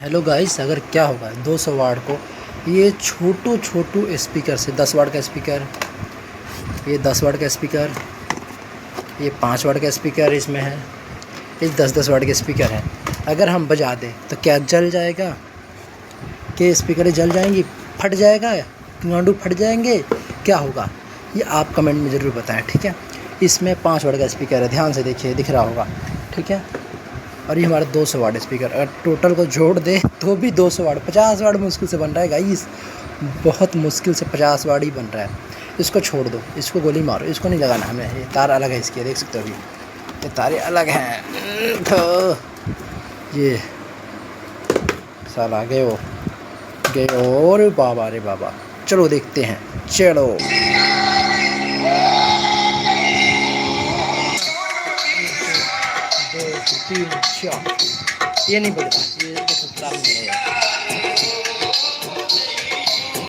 Hello guys, अगर क्या होगा 200 वाट को ये छोटू छोटू स्पीकर से 10 वाट का स्पीकर, ये 10 वाट का स्पीकर, ये 5 वाट का स्पीकर इसमें है, ये 10-10 वाट के स्पीकर है। अगर हम बजा दें तो क्या जल जाएगा? क्या स्पीकर जल जाएंगी? फट जाएगा? गांडू फट जाएंगे? क्या होगा? ये आप कमेंट में ज़रूर बताएं, ठीक है। इसमें 5 वाट का स्पीकर है, ध्यान से देखिए, दिख रहा होगा, ठीक है। और ये हमारा 200 वाट स्पीकर, अगर टोटल को जोड़ दे तो भी 200 वाट, 50 वाट मुश्किल से बन रहा है गाइस, बहुत मुश्किल से 50 वाट ही बन रहा है। इसको छोड़ दो, इसको गोली मारो, इसको नहीं लगाना हमें। ये तार अलग है इसके, देख सकते हो अभी ये तारे अलग हैं। तो ये साला गए और बाबा रे बाबा, चलो देखते हैं, चलो। ये नहीं बज रहा, ये तो खराब नहीं है।